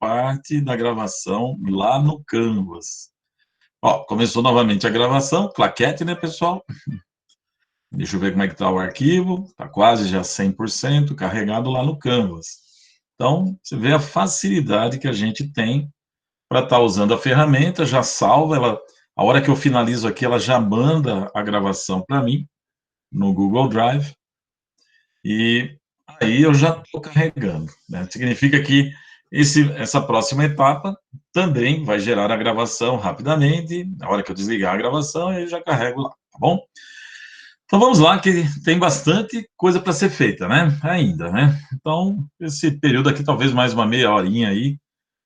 parte da gravação lá no Canvas. Ó, começou novamente a gravação, claquete, né, pessoal? Deixa eu ver como é que está o arquivo, está quase já 100% carregado lá no Canvas. Então, você vê a facilidade que a gente tem para estar usando a ferramenta, já salva, ela, a hora que eu finalizo aqui, ela já manda a gravação para mim, no Google Drive, e aí eu já estou carregando, né? Significa que essa próxima etapa também vai gerar a gravação rapidamente, na hora que eu desligar a gravação, eu já carrego lá, tá bom? Então vamos lá, que tem bastante coisa para ser feita, né? Ainda, né? Então, esse período aqui, talvez mais uma meia horinha aí,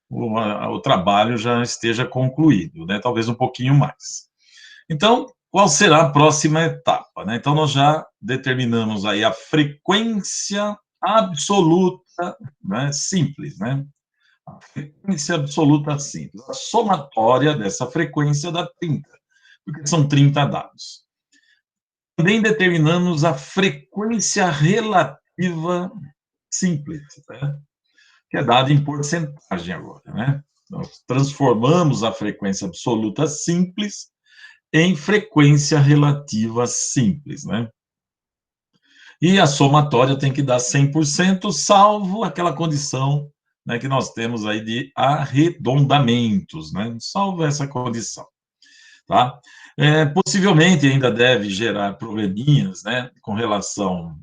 o trabalho já esteja concluído, né? Talvez um pouquinho mais. Então, qual será a próxima etapa, né? Então, nós já determinamos aí a frequência absoluta, né? Simples, né? A frequência absoluta simples. A somatória dessa frequência dá 30, porque são 30 dados. Também determinamos a frequência relativa simples, né? Que é dada em porcentagem agora, né? Nós transformamos a frequência absoluta simples em frequência relativa simples, né? E a somatória tem que dar 100%, salvo aquela condição, né, que nós temos aí de arredondamentos, né? Salvo essa condição, tá? Possivelmente ainda deve gerar probleminhas, né, com relação...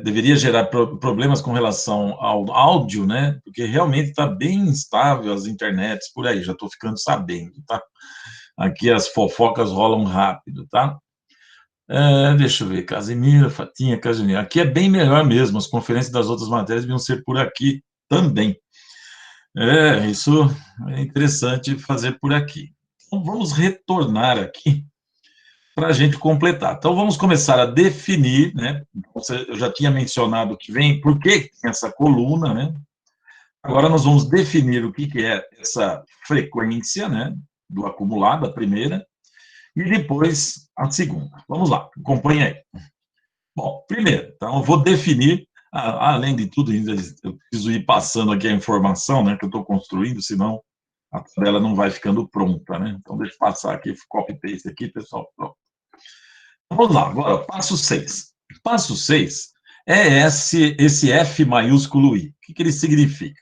deveria gerar problemas com relação ao áudio, né? Porque realmente está bem instável as internets por aí, já estou ficando sabendo, tá? Aqui as fofocas rolam rápido, tá? Deixa eu ver, Casimiro, Fatinha, Casimiro. Aqui é bem melhor mesmo, as conferências das outras matérias deviam ser por aqui também. Isso é interessante fazer por aqui. Então, vamos retornar aqui para a gente completar. Então, vamos começar a definir, né? Eu já tinha mencionado que vem, por que tem essa coluna, né? Agora nós vamos definir o que é essa frequência, né? Do acumulado, a primeira, e depois a segunda. Vamos lá, acompanha aí. Bom, primeiro, então eu vou definir, além de tudo, ainda eu preciso ir passando aqui a informação, né? Que eu estou construindo, senão a tabela não vai ficando pronta, né? Então, deixa eu passar aqui, copy-paste aqui, pessoal, pronto. Vamos lá, agora, passo 6. Passo 6 é esse F maiúsculo I. O que ele significa?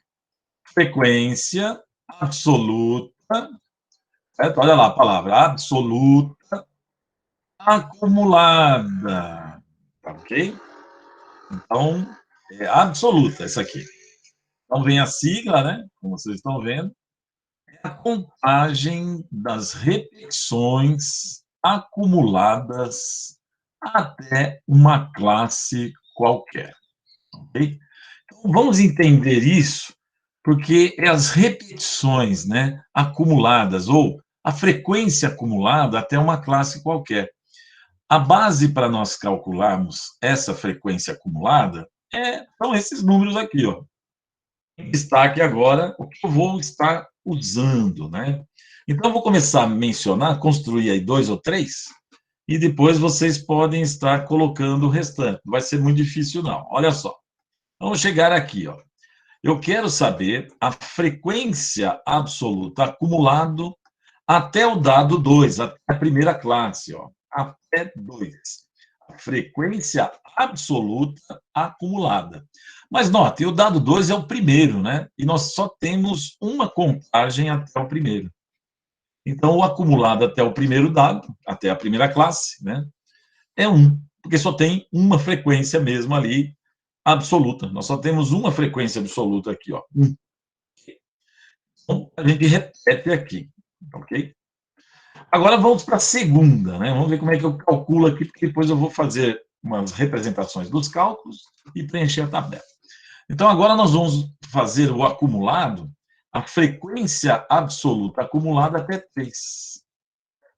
Frequência absoluta, certo? Olha lá a palavra, absoluta, acumulada, tá ok? Então, é absoluta essa aqui. Então, vem a sigla, né? Como vocês estão vendo, é a contagem das repetições acumuladas até uma classe qualquer, ok? Então, vamos entender isso, porque é as repetições, né, acumuladas, ou a frequência acumulada até uma classe qualquer. A base para nós calcularmos essa frequência acumulada são esses números aqui, ó. Em destaque agora o que eu vou estar usando, né? Então, eu vou começar a mencionar, construir aí 2 ou 3, e depois vocês podem estar colocando o restante. Não vai ser muito difícil, não. Olha só. Vamos chegar aqui, ó. Eu quero saber a frequência absoluta acumulado até o dado 2, até a primeira classe, ó. Até 2. A frequência absoluta acumulada. Mas note, o dado 2 é o primeiro, né? E nós só temos uma contagem até o primeiro. Então, o acumulado até o primeiro dado, até a primeira classe, né? É 1, porque só tem uma frequência mesmo ali, absoluta. Nós só temos uma frequência absoluta aqui, ó. 1. Então, a gente repete aqui, ok? Agora vamos para a segunda, né? Vamos ver como é que eu calculo aqui, porque depois eu vou fazer umas representações dos cálculos e preencher a tabela. Então, agora nós vamos fazer o acumulado, a frequência absoluta acumulada até 3.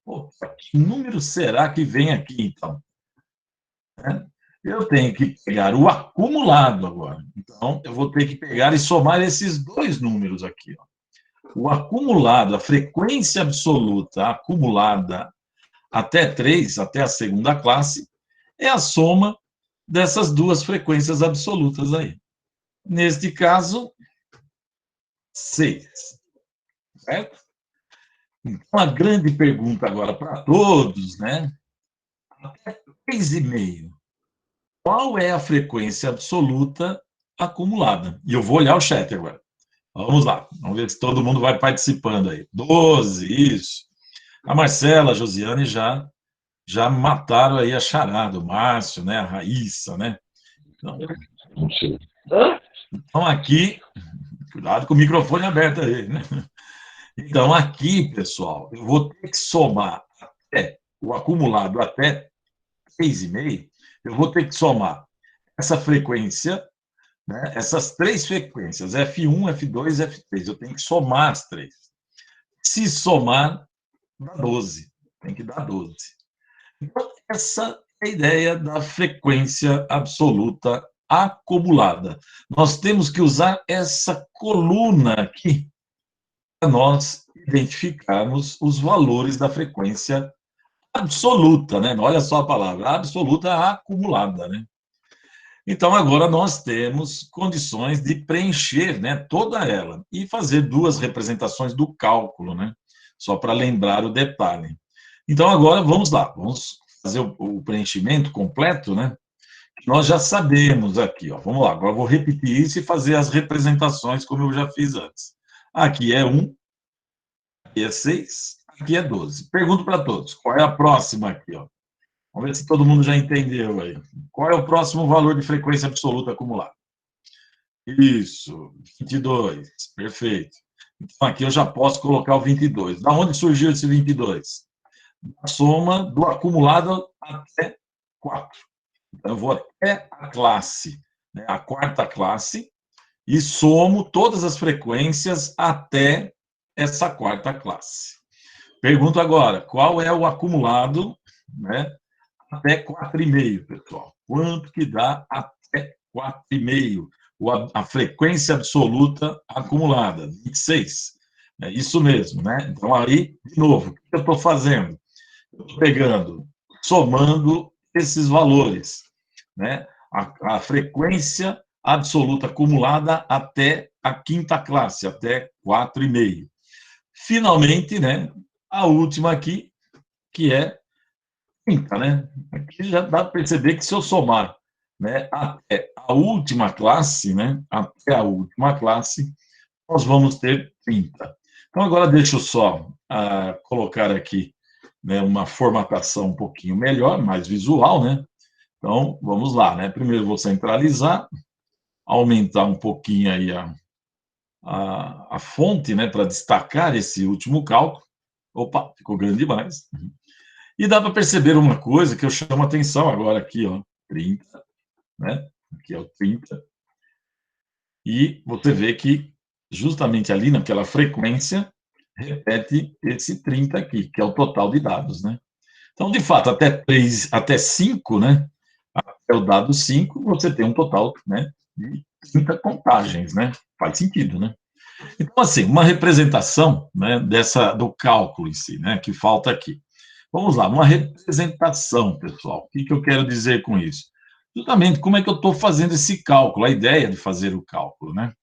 Pô, que número será que vem aqui, então? Eu tenho que pegar o acumulado agora. Então, eu vou ter que pegar e somar esses dois números aqui, ó. O acumulado, a frequência absoluta acumulada até 3, até a segunda classe, é a soma dessas duas frequências absolutas aí. Neste caso, 6, certo? Então, a grande pergunta agora para todos, né? Até 3,5. Qual é a frequência absoluta acumulada? E eu vou olhar o chat agora. Vamos lá, vamos ver se todo mundo vai participando aí. 12, isso. A Marcela, a Josiane já mataram aí a charada, o Márcio, né? A Raíssa, né? Então aqui, cuidado com o microfone aberto aí, né? Então aqui, pessoal, eu vou ter que somar até o acumulado até 6,5, eu vou ter que somar essa frequência, né? Essas três frequências, F1, F2 e F3, eu tenho que somar as três. Se somar, dá 12, tem que dar 12. Então, essa é a ideia da frequência absoluta acumulada. Nós temos que usar essa coluna aqui para nós identificarmos os valores da frequência absoluta, né? Olha só a palavra, absoluta acumulada, né? Então, agora nós temos condições de preencher, né, toda ela e fazer duas representações do cálculo, né? Só para lembrar o detalhe. Então, agora vamos lá, vamos fazer o preenchimento completo, né? Nós já sabemos aqui, ó. Vamos lá, agora eu vou repetir isso e fazer as representações como eu já fiz antes. Aqui é 1, aqui é 6, aqui é 12. Pergunto para todos, qual é a próxima aqui, ó? Vamos ver se todo mundo já entendeu aí. Qual é o próximo valor de frequência absoluta acumulada? Isso, 22, perfeito. Então, aqui eu já posso colocar o 22. Da onde surgiu esse 22? A soma do acumulado até 4. Então, eu vou até a classe, né, a quarta classe, e somo todas as frequências até essa quarta classe. Pergunto agora, qual é o acumulado, né, até 4,5, pessoal? Quanto que dá até 4,5? A frequência absoluta acumulada, 26. É isso mesmo, né? Então, aí, de novo, o que eu estou fazendo? Eu estou pegando, somando esses valores, né? A frequência absoluta acumulada até a quinta classe, até 4,5. Finalmente, né, a última aqui, que é 30, né? Aqui já dá para perceber que se eu somar, né, até a última classe, né, até a última classe, nós vamos ter 30. Então, agora deixa eu só colocar aqui, né, uma formatação um pouquinho melhor, mais visual, né? Então, vamos lá, né? Primeiro vou centralizar, aumentar um pouquinho aí a fonte, né, para destacar esse último cálculo. Opa, ficou grande demais. E dá para perceber uma coisa que eu chamo a atenção agora aqui, ó, 30, né? Aqui é o 30. E você vê que justamente ali naquela frequência repete esse 30 aqui, que é o total de dados, né? Então, de fato, até 5, né? Até o dado 5, você tem um total, né, de 30 contagens, né? Faz sentido, né? Então, assim, uma representação, né, do cálculo em si, né, que falta aqui. Vamos lá, uma representação, pessoal. O que eu quero dizer com isso? Justamente como é que eu estou fazendo esse cálculo, a ideia de fazer o cálculo, né?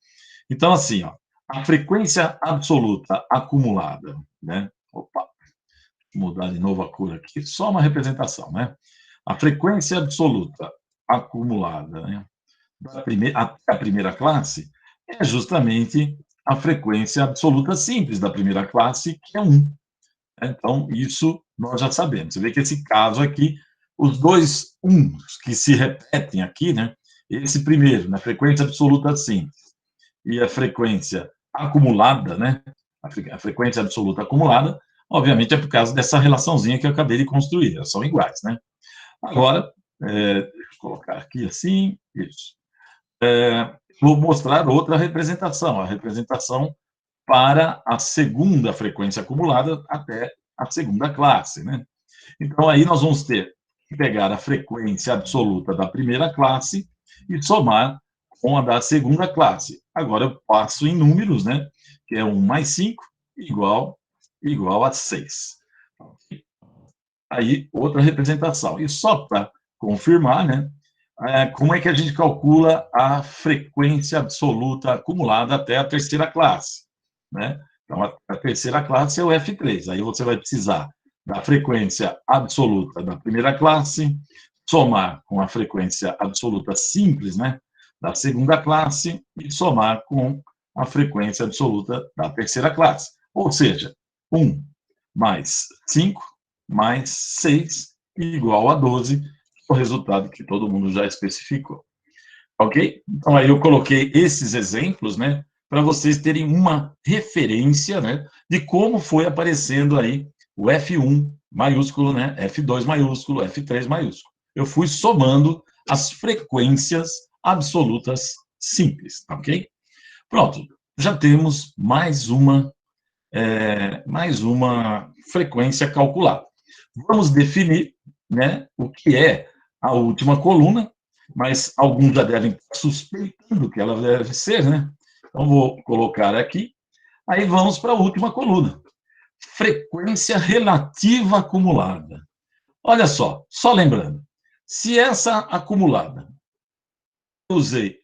Então, assim, ó, a frequência absoluta acumulada, né? Opa, vou mudar de novo a cor aqui, só uma representação, né? A frequência absoluta acumulada, né, até a primeira classe é justamente a frequência absoluta simples da primeira classe, que é 1. Então, isso nós já sabemos. Você vê que esse caso aqui, os dois 1 que se repetem aqui, né? Esse primeiro, na frequência absoluta simples, e a frequência acumulada, né? A frequência absoluta acumulada, obviamente é por causa dessa relaçãozinha que eu acabei de construir, elas são iguais, né? Agora, deixa eu colocar aqui assim, isso. Vou mostrar outra representação, a representação para a segunda frequência acumulada até a segunda classe, né? Então, aí nós vamos ter que pegar a frequência absoluta da primeira classe e somar com a da segunda classe. Agora eu passo em números, né? Que é 1 mais 5 igual a 6. Aí, outra representação. E só para confirmar, né? como é que a gente calcula a frequência absoluta acumulada até a terceira classe, né? Então, a terceira classe é o F3. Aí você vai precisar da frequência absoluta da primeira classe, somar com a frequência absoluta simples, né, da segunda classe, e somar com a frequência absoluta da terceira classe. Ou seja, 1 mais 5 mais 6 igual a 12, o resultado que todo mundo já especificou. Ok? Então, aí eu coloquei esses exemplos, né, para vocês terem uma referência, né, de como foi aparecendo aí o F1 maiúsculo, né, F2 maiúsculo, F3 maiúsculo. Eu fui somando as frequências absolutas simples, ok? Pronto, já temos mais uma frequência calculada. Vamos definir, né, o que é a última coluna, mas alguns já devem estar suspeitando que ela deve ser, né? Então, vou colocar aqui. Aí vamos para a última coluna. Frequência relativa acumulada. Olha só lembrando, se essa acumulada, eu usei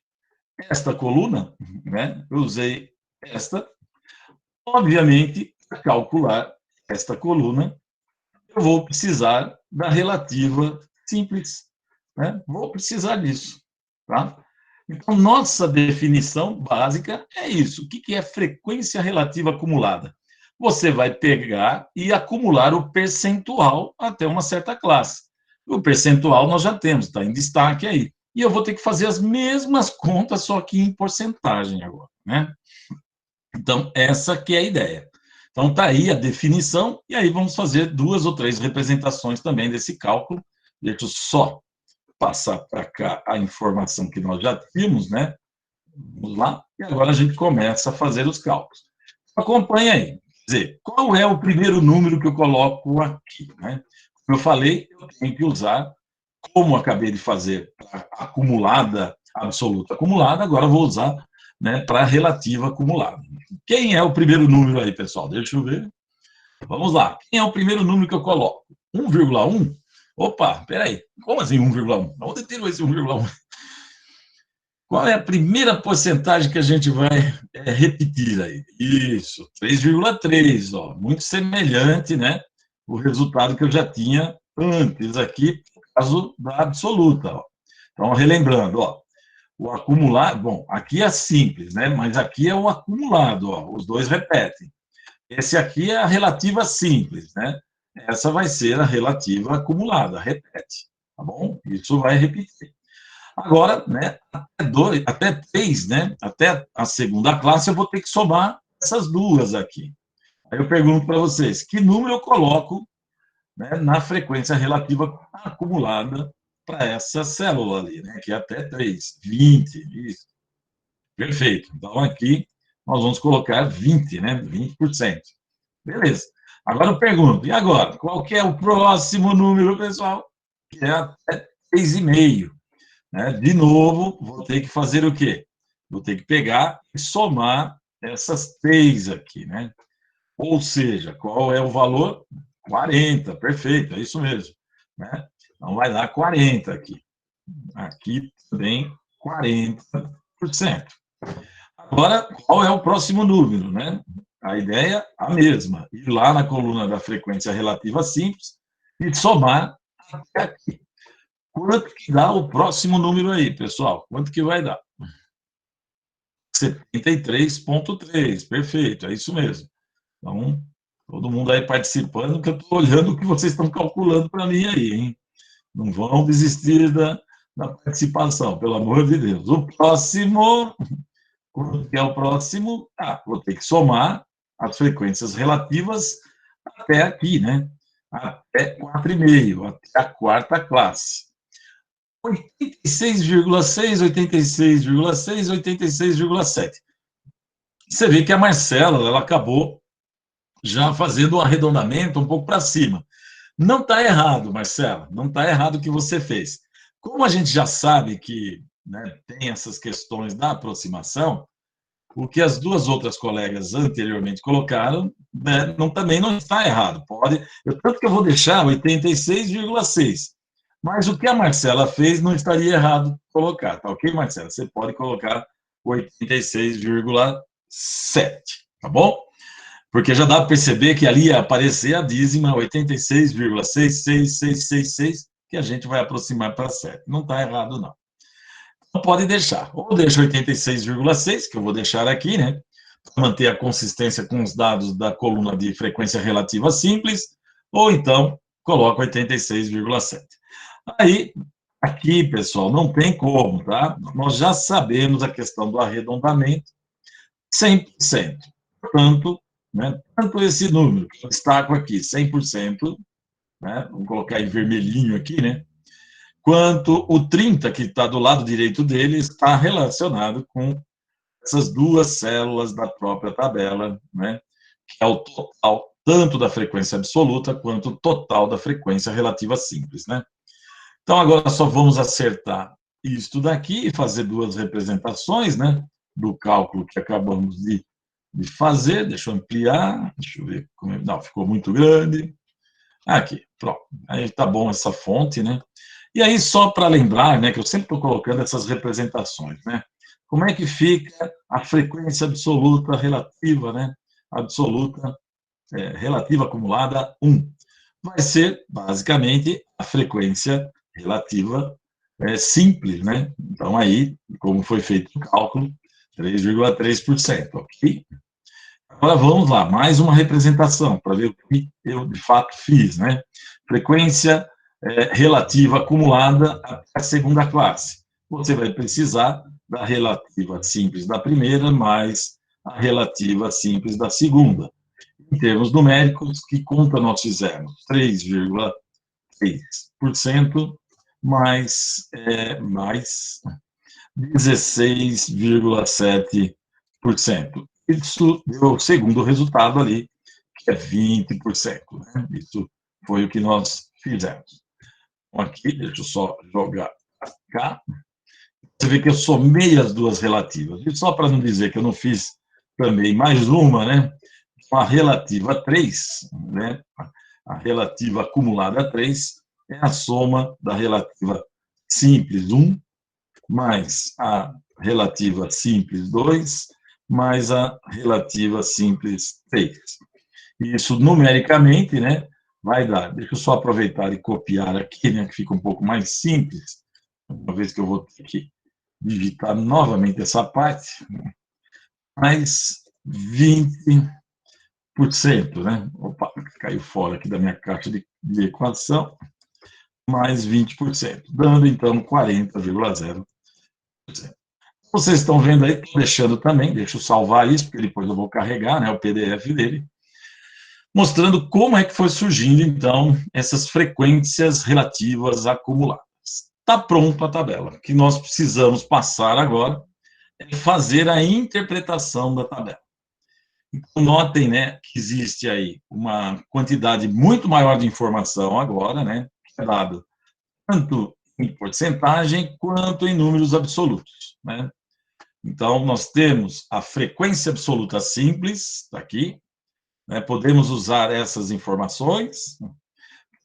esta coluna, né? Eu usei esta, obviamente, para calcular esta coluna, eu vou precisar da relativa simples, né? Vou precisar disso, tá? Então, nossa definição básica é isso. O que é frequência relativa acumulada? Você vai pegar e acumular o percentual até uma certa classe. O percentual nós já temos, está em destaque aí. E eu vou ter que fazer as mesmas contas, só que em porcentagem agora, né? Então, essa que é a ideia. Então, está aí a definição, e aí vamos fazer 2 ou 3 representações também desse cálculo. Deixa eu só passar para cá a informação que nós já tínhamos, né? Vamos lá, e agora a gente começa a fazer os cálculos. Acompanha aí. Quer dizer, qual é o primeiro número que eu coloco aqui, né? Como eu falei, eu tenho que usar, como acabei de fazer a acumulada, absoluta acumulada, agora eu vou usar, né, para relativa acumulada. Quem é o primeiro número aí, pessoal? Deixa eu ver. Vamos lá. Quem é o primeiro número que eu coloco? 1,1? Opa, peraí. Como assim 1,1? Onde tirou esse 1,1? Qual é a primeira porcentagem que a gente vai repetir aí? Isso, 3,3, ó, muito semelhante, né? O resultado que eu já tinha antes aqui, por causa da absoluta. Ó. Então, relembrando, ó, o acumulado, bom, aqui é simples, né? Mas aqui é o acumulado, ó, os dois repetem. Esse aqui é a relativa simples, né? Essa vai ser a relativa acumulada, repete, tá bom? Isso vai repetir. Agora, né, até 3, né, até a segunda classe, eu vou ter que somar essas duas aqui. Aí eu pergunto para vocês, que número eu coloco, né, na frequência relativa acumulada para essa célula ali, né, que é até 3, 20, isso. Perfeito. Então, aqui, nós vamos colocar 20, né, 20%. Beleza. Agora eu pergunto, e agora? Qual que é o próximo número, pessoal? Que é até 3,5. Né? De novo, vou ter que fazer o quê? Vou ter que pegar e somar essas 3 aqui, né? Ou seja, qual é o valor? 40, perfeito, é isso mesmo. Né? Então, vai dar 40 aqui. Aqui também 40%. Agora, qual é o próximo número, né? A ideia, a mesma. Ir lá na coluna da frequência relativa simples e somar até aqui. Quanto que dá o próximo número aí, pessoal? Quanto que vai dar? 73,3, perfeito, é isso mesmo. Então, todo mundo aí participando, que eu estou olhando o que vocês estão calculando para mim aí, hein? Não vão desistir da participação, pelo amor de Deus. O próximo, quanto que é o próximo? Ah, vou ter que somar as frequências relativas até aqui, né? Até 4,5, até a quarta classe. 86,6, 86,6, 86,7. Você vê que a Marcela, ela acabou já fazendo um arredondamento um pouco para cima. Não está errado, Marcela, não está errado o que você fez. Como a gente já sabe que, né, tem essas questões da aproximação, o que as 2 outras colegas anteriormente colocaram, né, também não está errado. Tanto que eu vou deixar 86,6. Mas o que a Marcela fez não estaria errado colocar, tá ok, Marcela? Você pode colocar 86,7, tá bom? Porque já dá para perceber que ali ia aparecer a dízima 86,66666, que a gente vai aproximar para 7. Não está errado, não. Então, pode deixar. Ou deixa 86,6, que eu vou deixar aqui, né? Para manter a consistência com os dados da coluna de frequência relativa simples, ou então coloca 86,7. Aí, aqui, pessoal, não tem como, tá? Nós já sabemos a questão do arredondamento, 100%. Portanto, né, tanto esse número que eu destaco aqui, 100%, né, vamos colocar em vermelhinho aqui, né, quanto o 30, que está do lado direito dele, está relacionado com essas duas células da própria tabela, né, que é o total tanto da frequência absoluta quanto o total da frequência relativa simples, né? Então, agora só vamos acertar isto daqui e fazer duas representações, né, do cálculo que acabamos de fazer. Deixa eu ampliar, deixa eu ver como... Não, ficou muito grande. Aqui, pronto. Aí está bom essa fonte, né? E aí, só para lembrar, né, que eu sempre estou colocando essas representações, né? Como é que fica a frequência absoluta relativa, né? Absoluta, relativa acumulada 1. Vai ser, basicamente, a frequência relativa simples, né? Então, aí, como foi feito o cálculo, 3,3%, ok? Agora vamos lá, mais uma representação, para ver o que eu, de fato, fiz, né? Frequência relativa acumulada até a segunda classe. Você vai precisar da relativa simples da primeira, mais a relativa simples da segunda. Em termos numéricos, que conta nós fizemos? 3,3% mais 16,7%. Isso deu o segundo resultado ali, que é 20%. Né? Isso foi o que nós fizemos. Aqui, deixa eu só jogar cá. Você vê que eu somei as duas relativas. E só para não dizer que eu não fiz também mais uma, né? A relativa 3, né? A relativa acumulada 3 é a soma da relativa simples 1 mais a relativa simples 2 mais a relativa simples 3. Isso numericamente, né, vai dar. Deixa eu só aproveitar e copiar aqui, né, que fica um pouco mais simples, uma vez que eu vou ter que digitar novamente essa parte, mais 20%, né? Opa, caiu fora aqui da minha caixa de equação, mais 20%, dando então 40,0%. Vocês estão vendo aí, estou deixando também, deixa eu salvar isso, porque depois eu vou carregar, né, o PDF dele, mostrando como é que foi surgindo, então, essas frequências relativas acumuladas. Está pronta a tabela. O que nós precisamos passar agora é fazer a interpretação da tabela. Então, notem, né, que existe aí uma quantidade muito maior de informação agora, né, que é dado tanto em porcentagem quanto em números absolutos, né? Então, nós temos a frequência absoluta simples, está aqui, né? Podemos usar essas informações.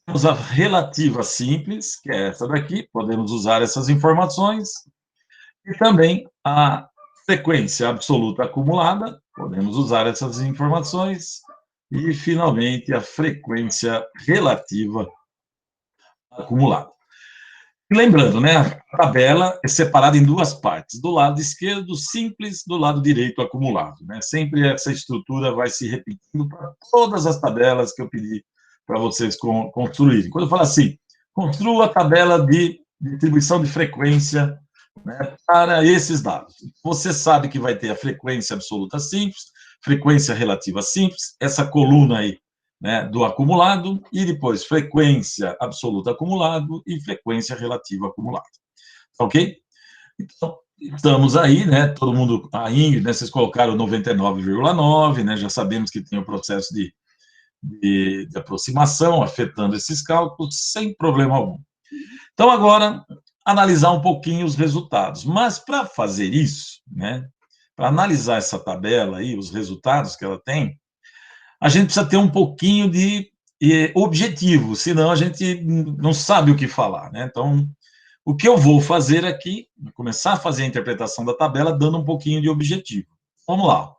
Temos a relativa simples, que é essa daqui, podemos usar essas informações. E também a frequência absoluta acumulada, podemos usar essas informações. E, finalmente, a frequência relativa acumulada. Lembrando, né, a tabela é separada em duas partes, do lado esquerdo simples, do lado direito acumulado, né? Sempre essa estrutura vai se repetindo para todas as tabelas que eu pedi para vocês construírem. Quando eu falo assim, construa a tabela de distribuição de frequência, né, para esses dados. Você sabe que vai ter a frequência absoluta simples, frequência relativa simples, essa coluna aí, né, do acumulado, e depois frequência absoluta acumulado e frequência relativa acumulada. Ok? Então, estamos aí, né, todo mundo, a Ingrid, né, vocês colocaram 99,9, né, já sabemos que tem o processo de aproximação afetando esses cálculos, sem problema algum. Então, agora, analisar um pouquinho os resultados. Mas, para fazer isso, né, para analisar essa tabela aí, os resultados que ela tem, a gente precisa ter um pouquinho de objetivo, senão a gente não sabe o que falar, né? Então, o que eu vou fazer aqui, começar a fazer a interpretação da tabela, dando um pouquinho de objetivo. Vamos lá.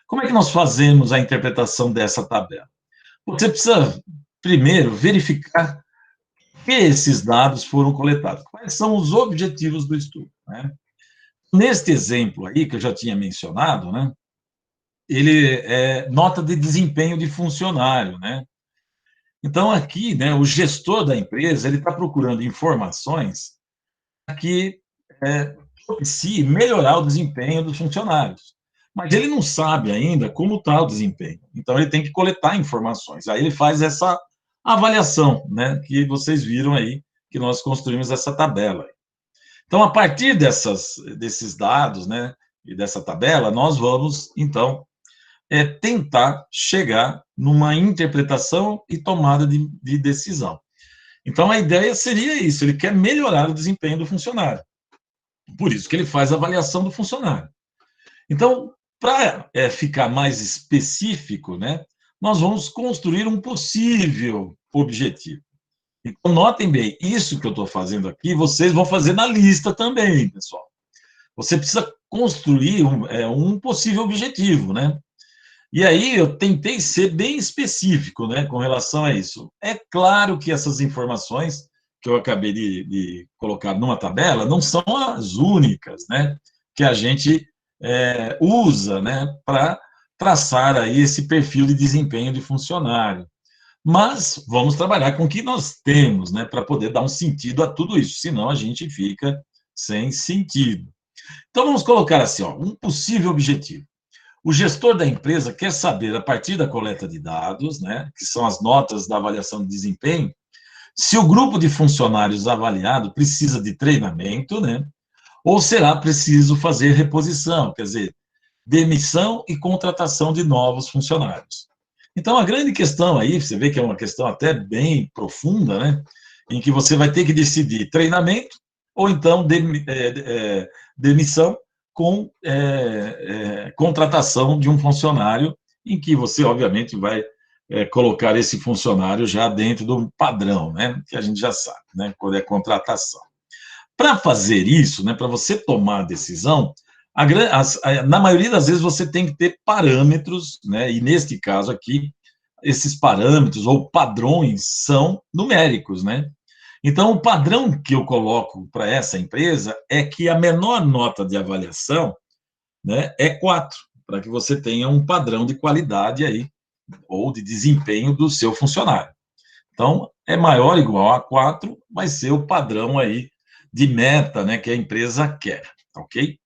Como é que nós fazemos a interpretação dessa tabela? Você precisa, primeiro, verificar que esses dados foram coletados. Quais são os objetivos do estudo, né? Neste exemplo aí, que eu já tinha mencionado, né? Ele é nota de desempenho de funcionário, né? Então, aqui, né, o gestor da empresa, ele está procurando informações que propicie melhorar o desempenho dos funcionários. Mas ele não sabe ainda como está o desempenho. Então, ele tem que coletar informações. Aí ele faz essa avaliação, né, que vocês viram aí, que nós construímos essa tabela. Então, a partir desses dados, né, e dessa tabela, nós vamos, então, tentar chegar numa interpretação e tomada de decisão. Então, a ideia seria isso, ele quer melhorar o desempenho do funcionário. Por isso que ele faz a avaliação do funcionário. Então, para ficar mais específico, né, nós vamos construir um possível objetivo. Então, notem bem, isso que eu estou fazendo aqui, vocês vão fazer na lista também, pessoal. Você precisa construir um possível objetivo, né? E aí eu tentei ser bem específico, né, com relação a isso. É claro que essas informações que eu acabei de colocar numa tabela não são as únicas, né, que a gente usa, né, para traçar aí esse perfil de desempenho de funcionário. Mas vamos trabalhar com o que nós temos, né, para poder dar um sentido a tudo isso, senão a gente fica sem sentido. Então vamos colocar assim, ó, um possível objetivo. O gestor da empresa quer saber, a partir da coleta de dados, né, que são as notas da avaliação de desempenho, se o grupo de funcionários avaliado precisa de treinamento, né, ou será preciso fazer reposição, quer dizer, demissão e contratação de novos funcionários. Então, a grande questão aí, você vê que é uma questão até bem profunda, né, em que você vai ter que decidir treinamento ou então demissão com contratação de um funcionário, em que você, obviamente, vai colocar esse funcionário já dentro do padrão, né, que a gente já sabe, né, quando é contratação. Para fazer isso, né, para você tomar a decisão, na maioria das vezes você tem que ter parâmetros, né, e neste caso aqui, esses parâmetros ou padrões são numéricos, né? Então, o padrão que eu coloco para essa empresa é que a menor nota de avaliação, né, é 4, para que você tenha um padrão de qualidade aí, ou de desempenho do seu funcionário. Então, é maior ou igual a 4, vai ser o padrão aí de meta, né, que a empresa quer, ok?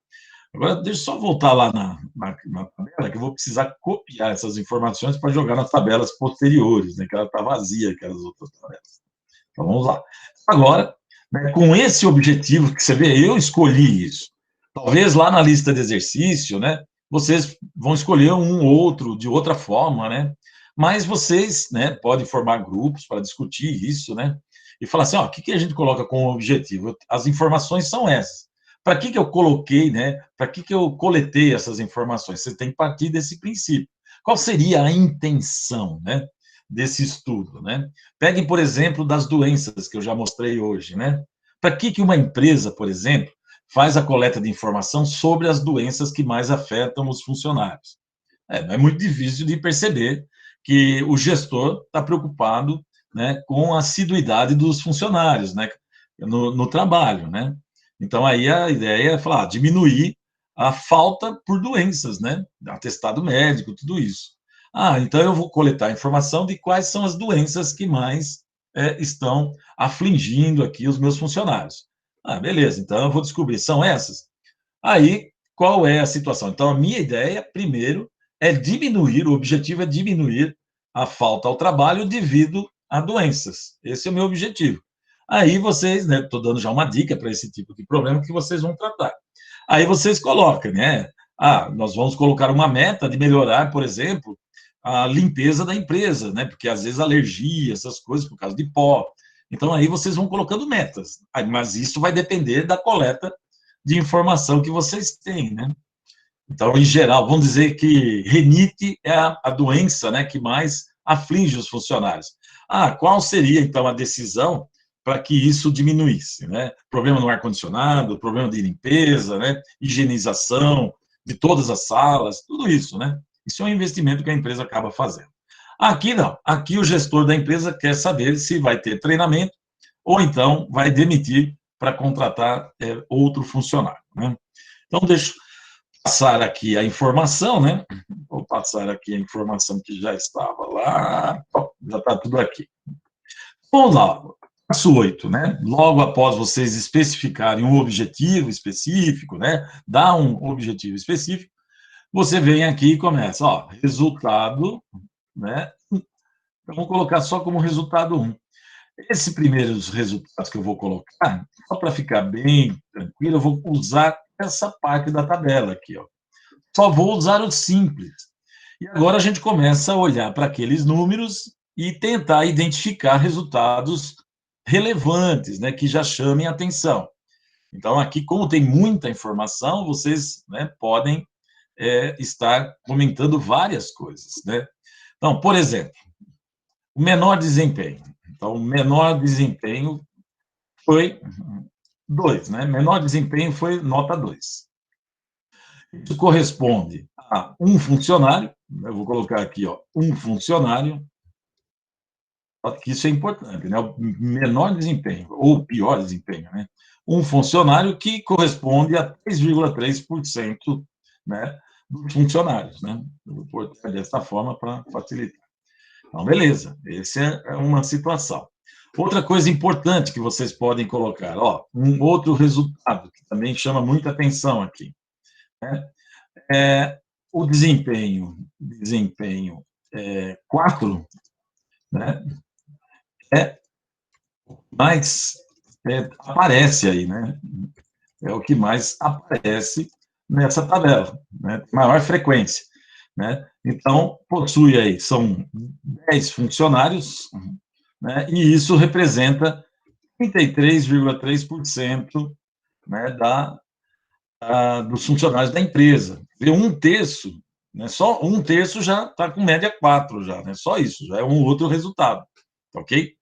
Agora, deixa eu só voltar lá na tabela, que eu vou precisar copiar essas informações para jogar nas tabelas posteriores, né, que ela está vazia, aquelas outras tabelas. Então, vamos lá. Agora, né, com esse objetivo que você vê, eu escolhi isso. Talvez lá na lista de exercício, né, vocês vão escolher um ou outro de outra forma, né? Mas vocês, né, podem formar grupos para discutir isso, né? E falar assim, ó, o que a gente coloca como objetivo? As informações são essas. Para que eu coloquei, né? Para que eu coletei essas informações? Você tem que partir desse princípio. Qual seria a intenção, né, desse estudo, né? Peguem, por exemplo, das doenças que eu já mostrei hoje, né? Para que uma empresa, por exemplo, faz a coleta de informação sobre as doenças que mais afetam os funcionários? Não é muito difícil de perceber que o gestor está preocupado, né, com a assiduidade dos funcionários, né, no trabalho, né? Então, aí a ideia é falar, diminuir a falta por doenças, né? Atestado médico, tudo isso. Então eu vou coletar informação de quais são as doenças que mais estão afligindo aqui os meus funcionários. Beleza, então eu vou descobrir, são essas? Aí, qual é a situação? Então, a minha ideia, primeiro, é diminuir, o objetivo é diminuir a falta ao trabalho devido a doenças. Esse é o meu objetivo. Aí vocês, né, estou dando já uma dica para esse tipo de problema que vocês vão tratar. Aí vocês colocam, né? Nós vamos colocar uma meta de melhorar, por exemplo, a limpeza da empresa, né? Porque às vezes alergia, essas coisas, por causa de pó. Então aí vocês vão colocando metas. Mas isso vai depender da coleta de informação que vocês têm, né? Então, em geral, vamos dizer que renite é a doença, né, que mais aflige os funcionários. Qual seria, então, a decisão para que isso diminuísse, né? Problema no ar-condicionado, problema de limpeza, né? Higienização de todas as salas, tudo isso, né? Isso é um investimento que a empresa acaba fazendo. Aqui não, aqui o gestor da empresa quer saber se vai ter treinamento ou então vai demitir para contratar outro funcionário, né? Então, deixa eu passar aqui a informação, né? Vou passar aqui a informação que já estava lá, já está tudo aqui. Vamos lá, passo 8, né? Logo após vocês especificarem um objetivo específico, né? Dar um objetivo específico, você vem aqui e começa, ó, resultado, né? Vamos colocar só como resultado 1. Esses primeiros resultados que eu vou colocar, só para ficar bem tranquilo, eu vou usar essa parte da tabela aqui, ó. Só vou usar o simples. E agora a gente começa a olhar para aqueles números e tentar identificar resultados relevantes, né, que já chamem atenção. Então, aqui, como tem muita informação, vocês, né, podem estar comentando várias coisas, né? Então, por exemplo, o menor desempenho. Então, o menor desempenho foi 2, né? Menor desempenho foi nota 2. Isso corresponde a um funcionário, eu vou colocar aqui, ó, um funcionário, que isso é importante, né? O menor desempenho, ou pior desempenho, né? Um funcionário que corresponde a 3,3%, né, dos funcionários, né? Eu vou pôr dessa forma para facilitar. Então, beleza, essa é uma situação. Outra coisa importante que vocês podem colocar, ó, um outro resultado que também chama muita atenção aqui, né? O desempenho 4, né, mais aparece aí, né? É o que mais aparece nessa tabela, né? Maior frequência, né? Então, possui aí, são 10 funcionários, né? E isso representa 33,3%, né, dos funcionários da empresa. Um terço, né, só um terço já está com média 4, já, né? Só isso, já é um outro resultado, ok?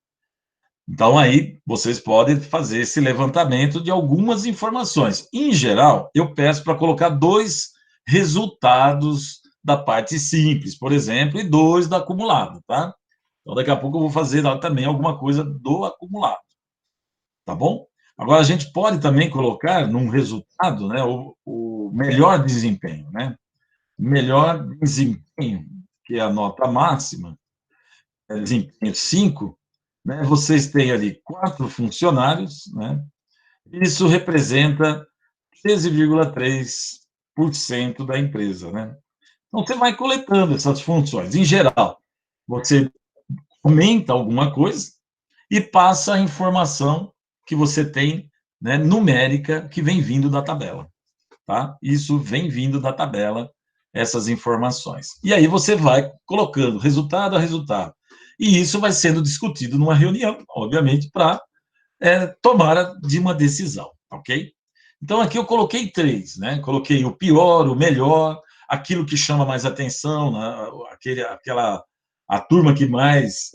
Então, aí, vocês podem fazer esse levantamento de algumas informações. Em geral, eu peço para colocar 2 resultados da parte simples, por exemplo, e 2 do acumulado, tá? Então, daqui a pouco eu vou fazer também alguma coisa do acumulado, tá bom? Agora, a gente pode também colocar num resultado, né, o melhor desempenho, né? Melhor desempenho, que é a nota máxima, desempenho 5, né, vocês têm ali 4 funcionários, né? Isso representa 13,3% da empresa, né? Então, você vai coletando essas funções. Em geral, você comenta alguma coisa e passa a informação que você tem, né, numérica, que vem vindo da tabela, tá? Isso vem vindo da tabela, essas informações. E aí você vai colocando resultado a resultado. E isso vai sendo discutido numa reunião, obviamente, para tomar de uma decisão, ok? Então, aqui eu coloquei 3, né? Coloquei o pior, o melhor, aquilo que chama mais atenção, né? A turma que mais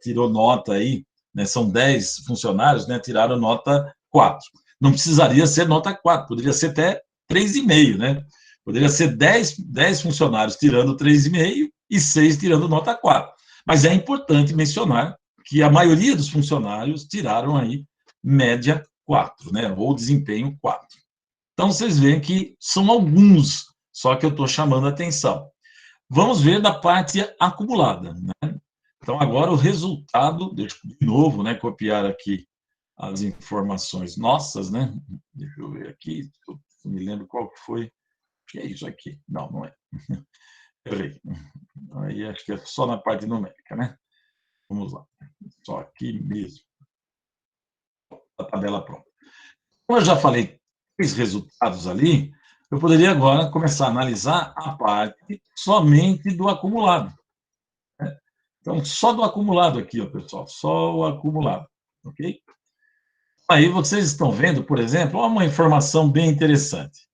tirou nota aí, né? São 10 funcionários, né? Tiraram nota 4. Não precisaria ser nota 4, poderia ser até 3,5, né? Poderia ser 10 funcionários tirando 3,5 e 6 tirando nota 4. Mas é importante mencionar que a maioria dos funcionários tiraram aí média 4, né? Ou desempenho 4. Então, vocês veem que são alguns, só que eu estou chamando a atenção. Vamos ver da parte acumulada, né? Então, agora o resultado, deixa eu de novo, né, copiar aqui as informações nossas, né? Deixa eu ver aqui, eu me lembro qual foi. Que é isso aqui? Não, não é. Errei. Aí acho que é só na parte numérica, né? Vamos lá. Só aqui mesmo. A tabela pronta. Como eu já falei 3 resultados ali, eu poderia agora começar a analisar a parte somente do acumulado, né? Então, só do acumulado aqui, ó, pessoal, só o acumulado, ok? Aí vocês estão vendo, por exemplo, uma informação bem interessante.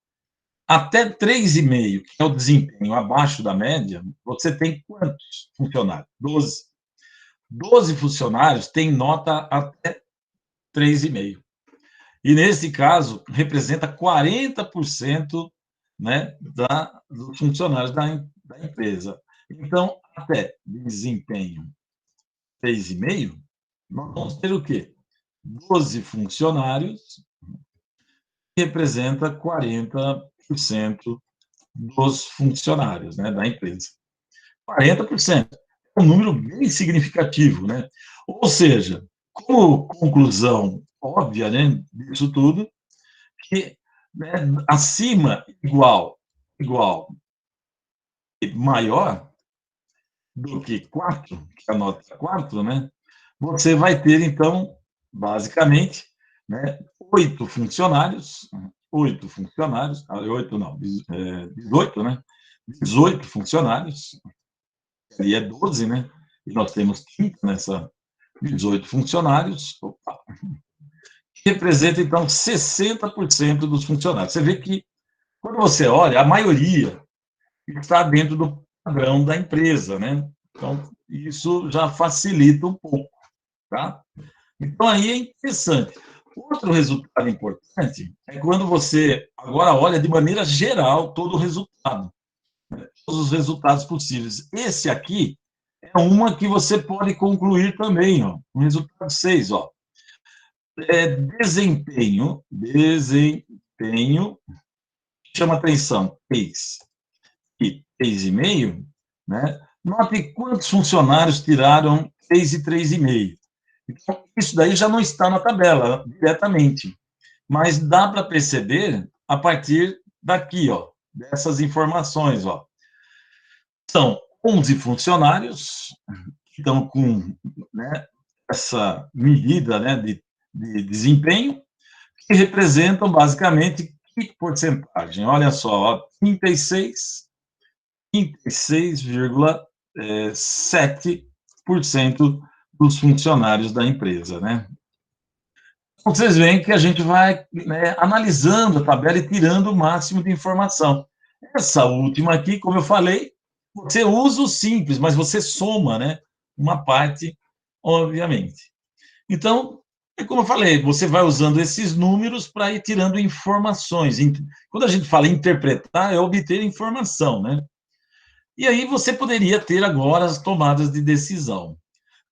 até 3,5, que é o desempenho abaixo da média, você tem quantos funcionários? 12. 12 funcionários têm nota até 3,5. E, nesse caso, representa 40%, né, dos funcionários da empresa. Então, até desempenho 3,5, nós vamos ter o quê? 12 funcionários, que representa 40% dos funcionários, né, da empresa. 40%. É um número bem significativo, né? Ou seja, como conclusão óbvia, né, disso tudo, que, né, acima, igual, maior do que 4, que é a nota 4, né, você vai ter, então, basicamente, né, 8 não, 18, né, 18 funcionários, e é 12, né, e nós temos 30 nessa, 18 funcionários, que representa, então, 60% dos funcionários. Você vê que, quando você olha, a maioria está dentro do padrão da empresa, né? Então, isso já facilita um pouco, tá? Então, aí é interessante. Outro resultado importante é quando você agora olha de maneira geral todo o resultado, né? Todos os resultados possíveis. Esse aqui é uma que você pode concluir também, ó, o resultado 6, ó. Desempenho, chama atenção, 3 e 3,5, né? Note quantos funcionários tiraram 3 e 3,5. Então, isso daí já não está na tabela diretamente, mas dá para perceber a partir daqui, ó, dessas informações, ó. São 11 funcionários que estão com, né, essa medida, né, de desempenho, que representam basicamente que porcentagem? Olha só, ó, 36,7% dos funcionários da empresa, né? Então, vocês veem que a gente vai, né, analisando a tabela e tirando o máximo de informação. Essa última aqui, como eu falei, você usa o simples, mas você soma, né, uma parte, obviamente. Então, é como eu falei, você vai usando esses números para ir tirando informações. Quando a gente fala interpretar, é obter informação, né? E aí você poderia ter agora as tomadas de decisão.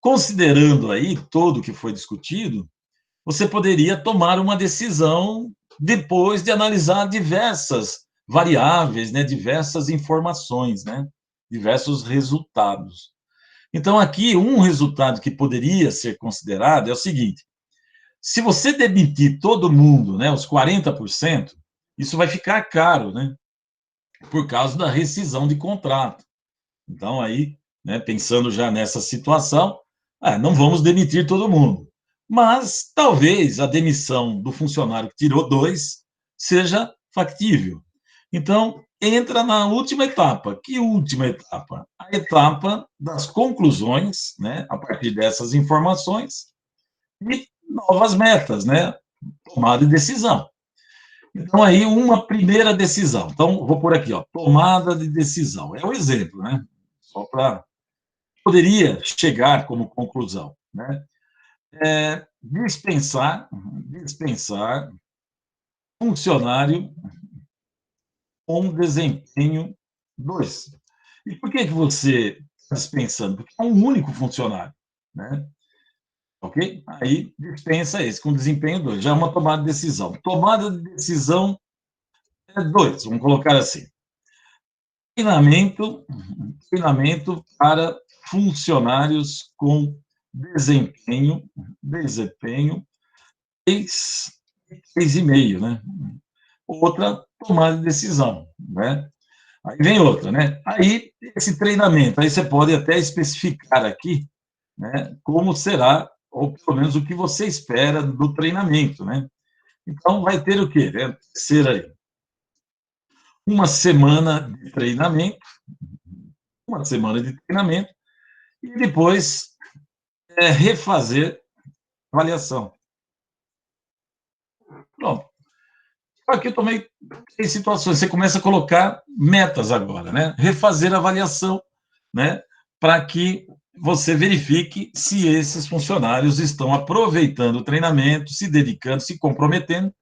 Considerando aí todo o que foi discutido, você poderia tomar uma decisão depois de analisar diversas variáveis, né, diversas informações, né, diversos resultados. Então, aqui, um resultado que poderia ser considerado é o seguinte: se você demitir todo mundo, né, os 40%, isso vai ficar caro, né, por causa da rescisão de contrato. Então, aí, né, pensando já nessa situação, não vamos demitir todo mundo. Mas talvez a demissão do funcionário que tirou 2 seja factível. Então, entra na última etapa. Que última etapa? A etapa das conclusões, né, a partir dessas informações, e novas metas, né, tomada de decisão. Então, aí, uma primeira decisão. Então, vou por aqui, ó, tomada de decisão. É um exemplo, né? Só para poderia chegar como conclusão, né? Dispensar funcionário com desempenho 2. E por que você está dispensando? Porque é um único funcionário, né? Ok? Aí dispensa esse com desempenho 2. Já é uma tomada de decisão. Tomada de decisão é 2, vamos colocar assim. Treinamento para funcionários com desempenho 3,5, né? Outra tomada de decisão, né? Aí vem outra, né? Aí, esse treinamento, aí você pode até especificar aqui, né, como será, ou pelo menos o que você espera do treinamento, né? Então, vai ter o quê? Vai ser aí uma semana de treinamento, e depois refazer a avaliação. Pronto. Aqui eu tomei Tem situações, você começa a colocar metas agora, né? Refazer a avaliação, né? Para que você verifique se esses funcionários estão aproveitando o treinamento, se dedicando, se comprometendo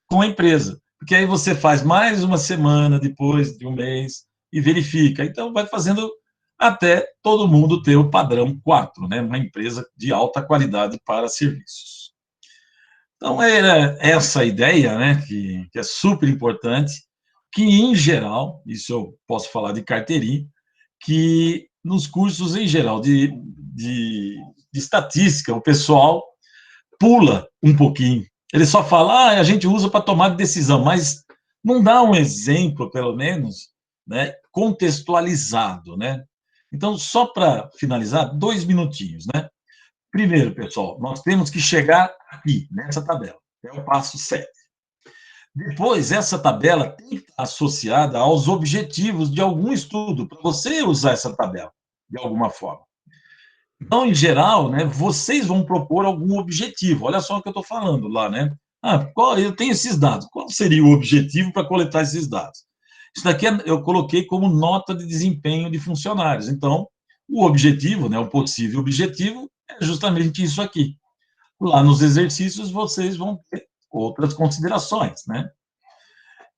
com a empresa. Porque aí você faz mais uma semana depois de um mês e verifica. Então, vai fazendo até todo mundo ter o padrão 4, né? Uma empresa de alta qualidade para serviços. Então, era essa a ideia, né, que é super importante, que, em geral, isso eu posso falar de carteirinha, que nos cursos, em geral, de estatística, o pessoal pula um pouquinho. Ele só fala, a gente usa para tomar decisão, mas não dá um exemplo, pelo menos, né, contextualizado, né? Então, só para finalizar, 2 minutinhos, né? Primeiro, pessoal, nós temos que chegar aqui, nessa tabela. É o passo 7. Depois, essa tabela tem que estar associada aos objetivos de algum estudo, para você usar essa tabela, de alguma forma. Então, em geral, né, vocês vão propor algum objetivo. Olha só o que eu estou falando lá, né? Eu tenho esses dados. Qual seria o objetivo para coletar esses dados? Isso daqui eu coloquei como nota de desempenho de funcionários. Então, o objetivo, né, o possível objetivo, é justamente isso aqui. Lá nos exercícios, vocês vão ter outras considerações, né?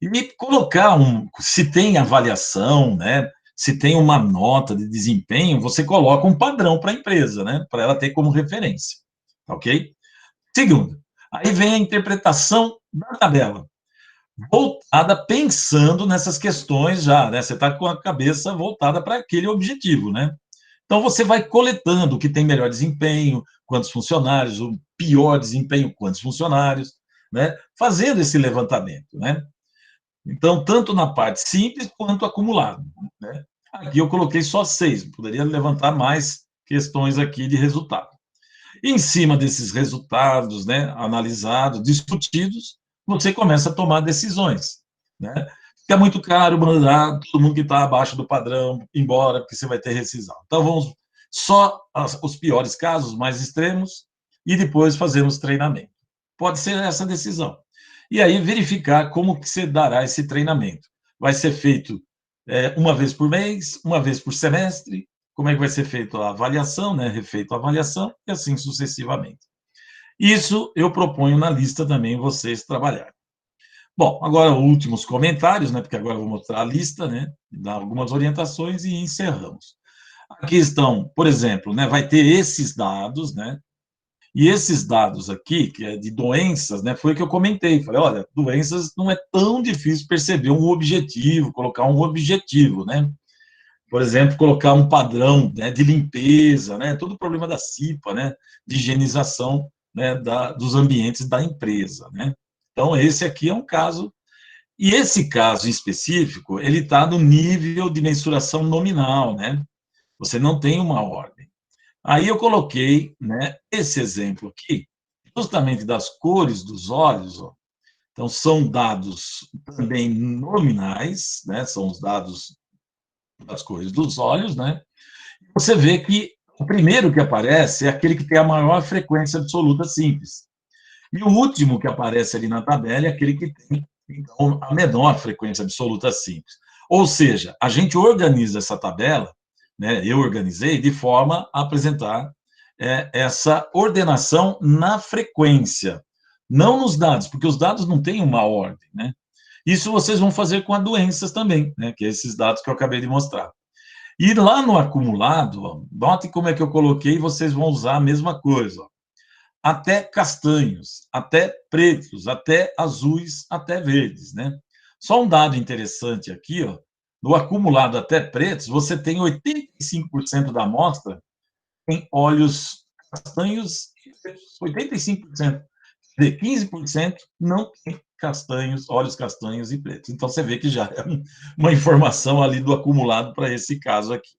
E colocar se tem avaliação, né? Se tem uma nota de desempenho, você coloca um padrão para a empresa, né? Para ela ter como referência, ok? Segundo, aí vem a interpretação da tabela, voltada pensando nessas questões já, né? Você está com a cabeça voltada para aquele objetivo, né? Então, você vai coletando o que tem melhor desempenho, quantos funcionários, o pior desempenho, quantos funcionários, né? Fazendo esse levantamento, né? Então, tanto na parte simples quanto acumulado, né? Aqui eu coloquei só 6, poderia levantar mais questões aqui de resultado. E em cima desses resultados, né, analisados, discutidos, você começa a tomar decisões, né? Fica muito caro mandar todo mundo que está abaixo do padrão embora, porque você vai ter rescisão. Então, vamos só os piores casos, mais extremos, e depois fazemos treinamento. Pode ser essa decisão. E aí, verificar como que você dará esse treinamento. Vai ser feito uma vez por mês, uma vez por semestre, como é que vai ser feita a avaliação, né? Refeito a avaliação, e assim sucessivamente. Isso eu proponho na lista também vocês trabalharem. Bom, agora últimos comentários, né? Porque agora eu vou mostrar a lista, né? Dar algumas orientações e encerramos. Aqui estão, por exemplo, né? Vai ter esses dados, né? E esses dados aqui, que é de doenças, né? Foi o que eu comentei. Falei, olha, doenças não é tão difícil perceber um objetivo, colocar um objetivo, né? Por exemplo, colocar um padrão, né, de limpeza, né, todo o problema da CIPA, né, de higienização, né, dos ambientes da empresa, né. Então, esse aqui é um caso, e esse caso em específico, ele está no nível de mensuração nominal, né, você não tem uma ordem. Aí eu coloquei, né, esse exemplo aqui, justamente das cores dos olhos, ó. Então, são dados também nominais, né, são os dados das cores dos olhos, né, você vê que o primeiro que aparece é aquele que tem a maior frequência absoluta simples. E o último que aparece ali na tabela é aquele que tem, então, a menor frequência absoluta simples. Ou seja, a gente organiza essa tabela, né, eu organizei, de forma a apresentar essa ordenação na frequência, não nos dados, porque os dados não têm uma ordem, né? Isso vocês vão fazer com as doenças também, né, que é esses dados que eu acabei de mostrar. E lá no acumulado, ó, note como é que eu coloquei, vocês vão usar a mesma coisa. Ó. Até castanhos, até pretos, até azuis, até verdes, né? Só um dado interessante aqui, ó, no acumulado até pretos, você tem 85% da amostra em óleos castanhos, 85%. De 15% não tem castanhos, óleos castanhos e pretos. Então, você vê que já é uma informação ali do acumulado para esse caso aqui.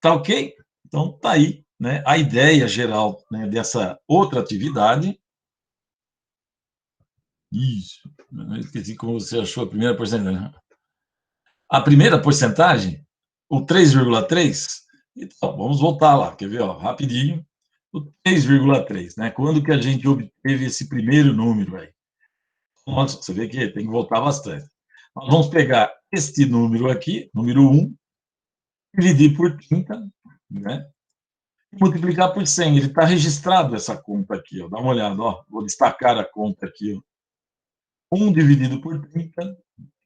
Tá ok? Então, tá aí, né, a ideia geral, né, dessa outra atividade. Isso, eu esqueci como você achou a primeira porcentagem. A primeira porcentagem, o 3,3, então, vamos voltar lá, quer ver, ó, rapidinho, o 3,3, né, quando que a gente obteve esse primeiro número aí? Nossa, você vê que tem que voltar bastante. Nós vamos pegar este número aqui, número 1, dividir por 30, né? E multiplicar por 100. Ele está registrado essa conta aqui, ó. Dá uma olhada, ó. Vou destacar a conta aqui, ó. 1 dividido por 30,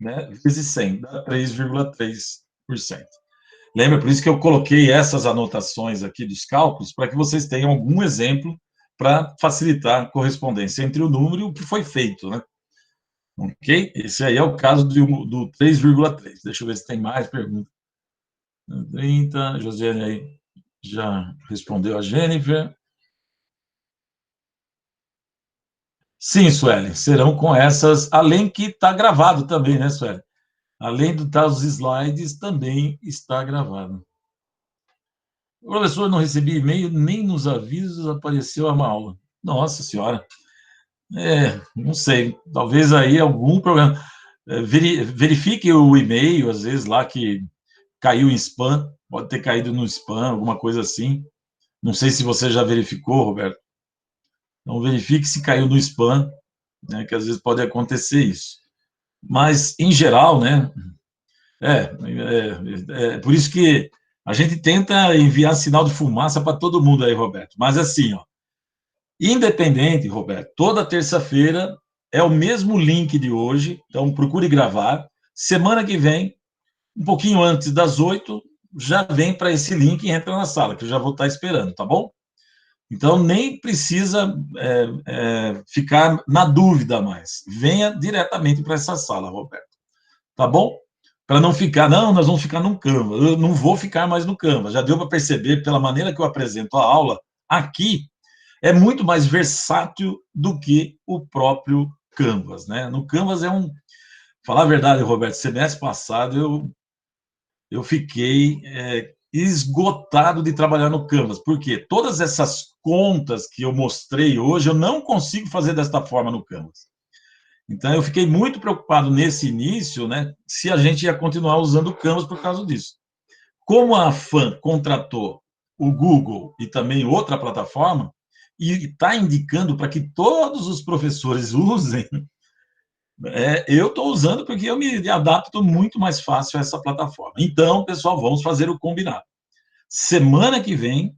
né, vezes 100, dá 3,3%. Lembra? Por isso que eu coloquei essas anotações aqui dos cálculos, para que vocês tenham algum exemplo para facilitar a correspondência entre o número e o que foi feito, né? Ok? Esse aí é o caso do 3,3. Deixa eu ver se tem mais perguntas. 30, Josiane aí já respondeu a Jennifer. Sim, Sueli, serão com essas, além que está gravado também, né, Sueli? Além de estar os slides, também está gravado. O professor, não recebi e-mail, nem nos avisos apareceu uma aula. Nossa Senhora. Não sei, talvez aí algum problema. Verifique o e-mail, às vezes lá que caiu em spam, pode ter caído no spam, alguma coisa assim. Não sei se você já verificou, Roberto. Então, verifique se caiu no spam, né, que às vezes pode acontecer isso. Mas, em geral, né, por isso que a gente tenta enviar sinal de fumaça para todo mundo aí, Roberto. Mas assim, ó, independente, Roberto, toda terça-feira é o mesmo link de hoje, então procure gravar. Semana que vem, um pouquinho antes das 8, já vem para esse link e entra na sala, que eu já vou estar esperando, tá bom? Então, nem precisa ficar na dúvida mais. Venha diretamente para essa sala, Roberto. Tá bom? Para não ficar, não, nós vamos ficar no Canva. Eu não vou ficar mais no Canva. Já deu para perceber, pela maneira que eu apresento a aula, aqui é muito mais versátil do que o próprio Canvas, né? No Canvas falar a verdade, Roberto, semestre passado eu fiquei esgotado de trabalhar no Canvas, porque todas essas contas que eu mostrei hoje, eu não consigo fazer desta forma no Canvas. Então, eu fiquei muito preocupado nesse início, né, se a gente ia continuar usando o Canvas por causa disso. Como a FAM contratou o Google e também outra plataforma, e está indicando para que todos os professores usem, eu estou usando porque eu me adapto muito mais fácil a essa plataforma. Então, pessoal, vamos fazer o combinado. Semana que vem,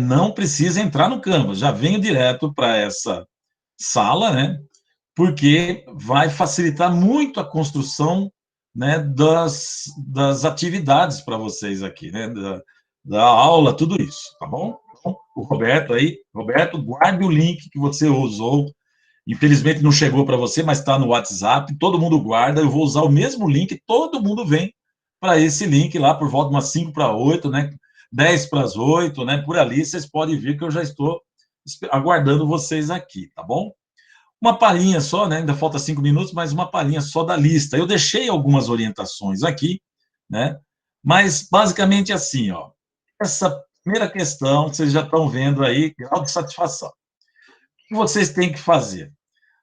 não precisa entrar no Canvas, já venho direto para essa sala, né? Porque vai facilitar muito a construção, né, das atividades para vocês aqui, né? Da aula, tudo isso, tá bom? Então, o Roberto aí, Roberto, guarde o link que você usou. Infelizmente não chegou para você, mas está no WhatsApp, todo mundo guarda. Eu vou usar o mesmo link, todo mundo vem para esse link lá por volta de umas 5 para 8, né? 10 para as 8, né? Por ali vocês podem ver que eu já estou aguardando vocês aqui, tá bom? Uma palhinha só, né? Ainda falta 5 minutos, mas uma palhinha só da lista. Eu deixei algumas orientações aqui, né? Mas basicamente assim, ó. Essa primeira questão, vocês já estão vendo aí, grau de satisfação. O que vocês têm que fazer?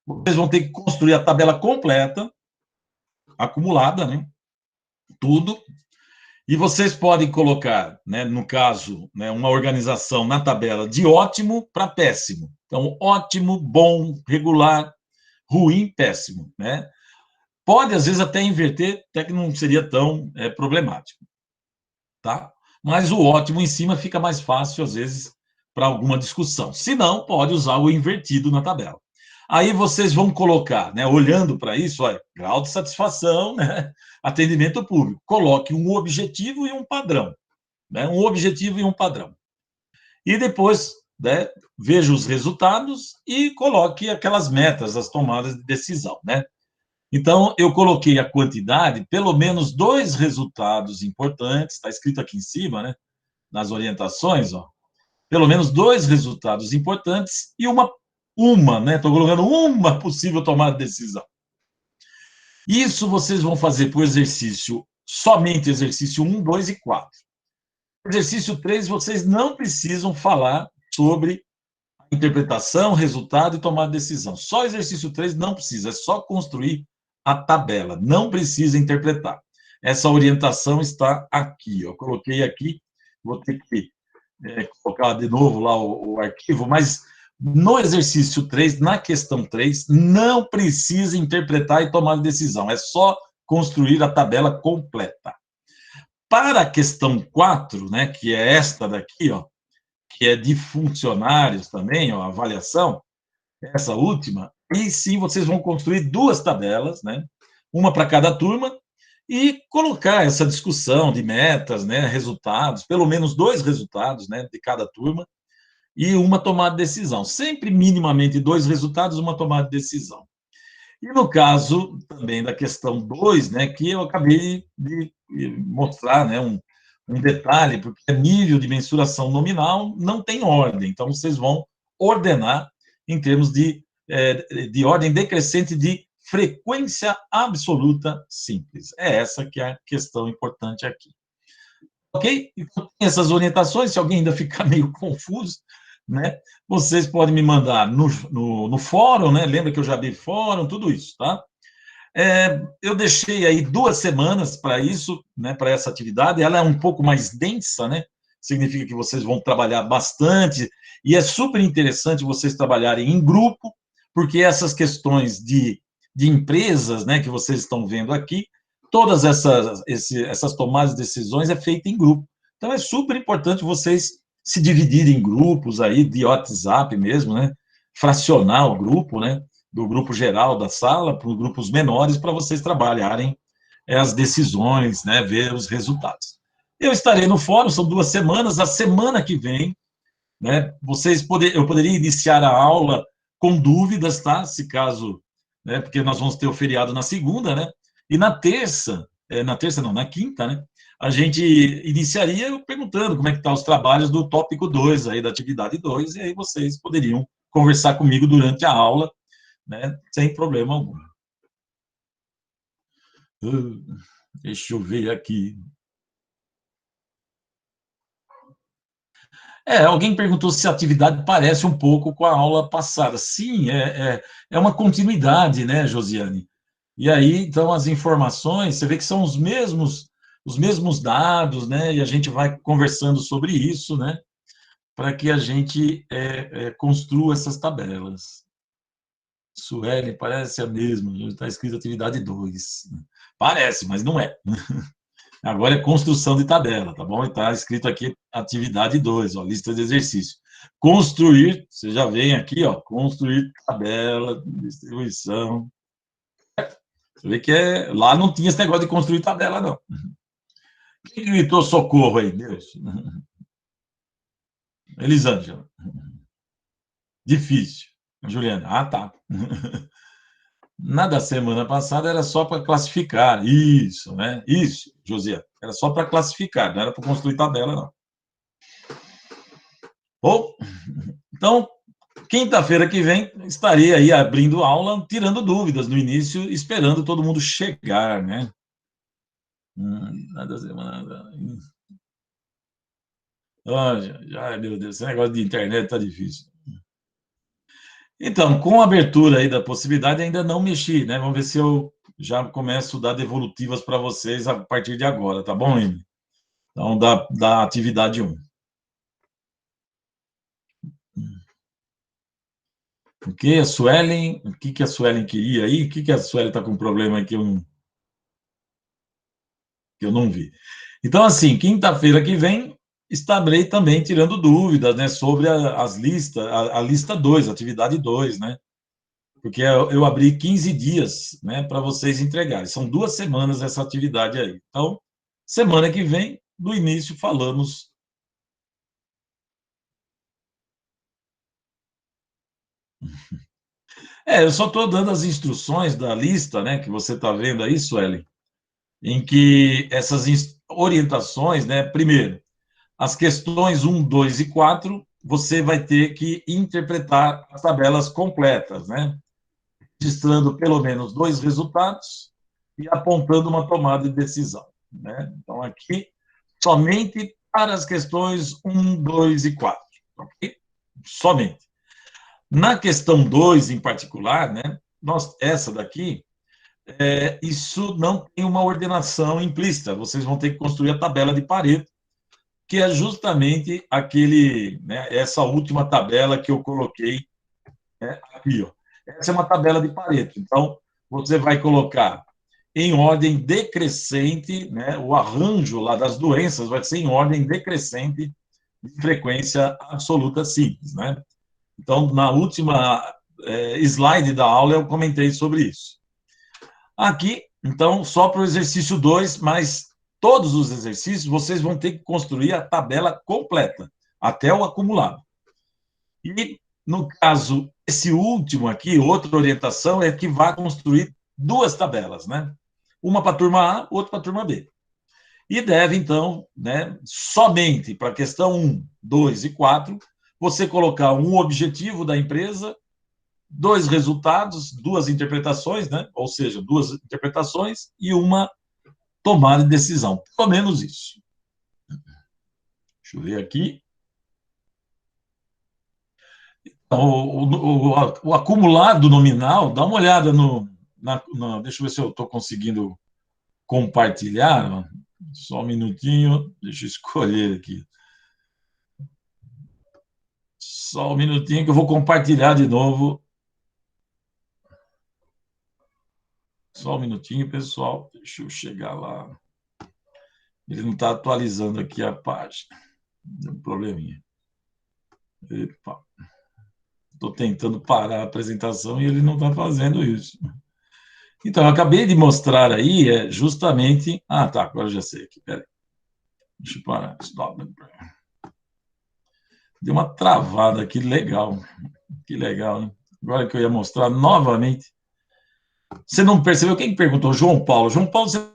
Vocês vão ter que construir a tabela completa, acumulada, né? Tudo. E vocês podem colocar, né, no caso, né, uma organização na tabela de ótimo para péssimo. Então, ótimo, bom, regular, ruim, péssimo, né? Pode, às vezes, até inverter, até que não seria tão problemático, tá? Mas o ótimo em cima fica mais fácil, às vezes, para alguma discussão. Se não, pode usar o invertido na tabela. Aí vocês vão colocar, né, olhando para isso, olha, grau de satisfação, né, atendimento público. Coloque um objetivo e um padrão. Né, um objetivo e um padrão. E depois, né, veja os resultados e coloque aquelas metas, as tomadas de decisão. Né? Então, eu coloquei a quantidade, pelo menos 2 resultados importantes, está escrito aqui em cima, né, nas orientações, ó, pelo menos 2 resultados importantes e né? Estou colocando uma possível tomada de decisão. Isso vocês vão fazer por exercício, somente exercício 1, 2 e 4. Exercício 3, vocês não precisam falar sobre interpretação, resultado e tomada de decisão. Só exercício 3 não precisa, é só construir a tabela, não precisa interpretar. Essa orientação está aqui, eu coloquei aqui, vou ter que colocar de novo lá o arquivo, mas No exercício 3, na questão 3, não precisa interpretar e tomar decisão, é só construir a tabela completa. Para a questão 4, né, que é esta daqui, ó, que é de funcionários também, ó, avaliação, essa última, e sim vocês vão construir duas tabelas, né, uma para cada turma, e colocar essa discussão de metas, né, resultados, pelo menos 2 resultados, né, de cada turma, e uma tomada de decisão. Sempre minimamente 2 resultados, uma tomada de decisão. E no caso também da questão 2, né, que eu acabei de mostrar, né, um detalhe, porque a nível de mensuração nominal não tem ordem, então vocês vão ordenar em termos de ordem decrescente de frequência absoluta simples. É essa que é a questão importante aqui. Ok? Então, essas orientações, se alguém ainda ficar meio confuso, né, vocês podem me mandar no fórum, né, lembra que eu já abri fórum, tudo isso, tá? Eu deixei aí 2 semanas para isso, né, para essa atividade, ela é um pouco mais densa, né, significa que vocês vão trabalhar bastante, e é super interessante vocês trabalharem em grupo, porque essas questões de empresas, né, que vocês estão vendo aqui, todas essas tomadas de decisões é feita em grupo. Então, é super importante vocês se dividirem em grupos aí, de WhatsApp mesmo, né, fracionar o grupo, né, do grupo geral da sala para os grupos menores, para vocês trabalharem as decisões, né, ver os resultados. Eu estarei no fórum, são 2 semanas, a semana que vem, né, eu poderia iniciar a aula com dúvidas, tá, se caso, né, porque nós vamos ter o feriado na segunda, né, e na terça não, na quinta, né, a gente iniciaria perguntando como é que estão os trabalhos do tópico 2, aí, da atividade 2, e aí vocês poderiam conversar comigo durante a aula, né, sem problema algum. Deixa eu ver aqui. Alguém perguntou se a atividade parece um pouco com a aula passada. Sim, é uma continuidade, né, Josiane? E aí, então, as informações, você vê que são os mesmos dados, né, e a gente vai conversando sobre isso, né, para que a gente construa essas tabelas. Sueli, parece a mesma, está escrito atividade 2. Parece, mas não é. Agora é construção de tabela, tá bom? Está escrito aqui atividade 2, ó, lista de exercício. Construir, você já vem aqui, ó, construir tabela, distribuição. Você vê que lá não tinha esse negócio de construir tabela, não. Quem gritou socorro aí? Deus. Elisângela. Difícil. Juliana. Ah, tá. Na da semana passada era só para classificar. Isso, né? Isso, Josiane. Era só para classificar, não era para construir tabela, não. Bom, então, quinta-feira que vem, estarei aí abrindo aula, tirando dúvidas no início, esperando todo mundo chegar, né? Nada semana. Ai, meu Deus, esse negócio de internet tá difícil. Então, com a abertura aí da possibilidade, ainda não mexi, né? Vamos ver se eu já começo a dar devolutivas para vocês a partir de agora, tá bom, Amy? Então, da atividade 1. O que a Suelen, o que a Suelen queria aí? O que a Suelen está com problema aí que eu não vi? Então, assim, quinta-feira que vem, estarei também tirando dúvidas, né, sobre as listas, a lista 2, atividade 2, né? Porque eu abri 15 dias, né, para vocês entregarem. São 2 semanas essa atividade aí. Então, semana que vem, do início, falamos. Eu só estou dando as instruções da lista, né, que você está vendo aí, Sueli, em que essas orientações, né, primeiro, as questões 1, 2 e 4, você vai ter que interpretar as tabelas completas, né, registrando pelo menos 2 resultados e apontando uma tomada de decisão, né? Então, aqui, somente para as questões 1, 2 e 4, ok? Somente. Na questão 2, em particular, né, essa daqui, isso não tem uma ordenação implícita, vocês vão ter que construir a tabela de Pareto que é justamente aquele, né, essa última tabela que eu coloquei, né, aqui, ó. Essa é uma tabela de Pareto. Então, você vai colocar em ordem decrescente, né, o arranjo lá das doenças vai ser em ordem decrescente de frequência absoluta simples, né? Então, na última slide da aula, eu comentei sobre isso. Aqui, então, só para o exercício 2, mas todos os exercícios vocês vão ter que construir a tabela completa, até o acumulado. E, no caso, esse último aqui, outra orientação, é que vai construir duas tabelas, né? Uma para a turma A, outra para a turma B. E deve, então, né, somente para a questão 1, 2 e 4, você colocar um objetivo da empresa, dois resultados, duas interpretações, né? Ou seja, duas interpretações e uma tomada de decisão. Pelo menos isso. Deixa eu ver aqui. O acumulado nominal, dá uma olhada deixa eu ver se eu estou conseguindo compartilhar. Só um minutinho, deixa eu escolher aqui. Só um minutinho que eu vou compartilhar de novo. Só um minutinho, pessoal. Deixa eu chegar lá. Ele não está atualizando aqui a página. Deu um probleminha. Epa. Estou tentando parar a apresentação e ele não está fazendo isso. Então, eu acabei de mostrar aí justamente... Ah, tá, agora eu já sei aqui. Peraí. Deixa eu parar. Stop. Deu uma travada aqui, legal. Que legal, hein? Agora que eu ia mostrar novamente. Você não percebeu? Quem perguntou? João Paulo. João Paulo, você...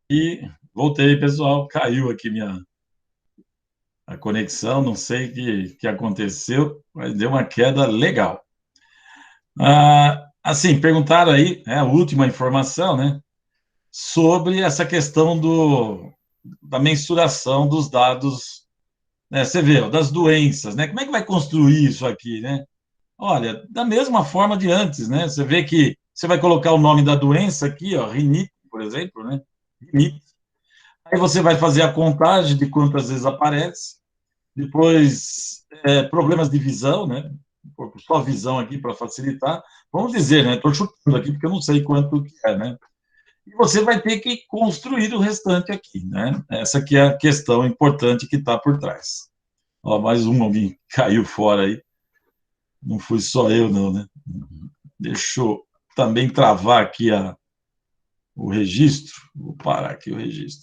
E voltei, pessoal. Caiu aqui a conexão, não sei o que aconteceu, mas deu uma queda legal. Assim, perguntaram aí, né, a última informação, né, sobre essa questão da mensuração dos dados, né, você vê, ó, das doenças, né, como é que vai construir isso aqui, né? Olha, da mesma forma de antes, né, você vê que você vai colocar o nome da doença aqui, ó, rinite, por exemplo, né, rinite. Aí você vai fazer a contagem de quantas vezes aparece, depois problemas de visão, né, só visão aqui para facilitar, vamos dizer, né, estou chutando aqui porque eu não sei quanto que é, né, e você vai ter que construir o restante aqui, né? Essa aqui é a questão importante que está por trás. Ó, mais alguém caiu fora aí. Não fui só eu, não, né? Deixa eu também travar aqui o registro. Vou parar aqui o registro.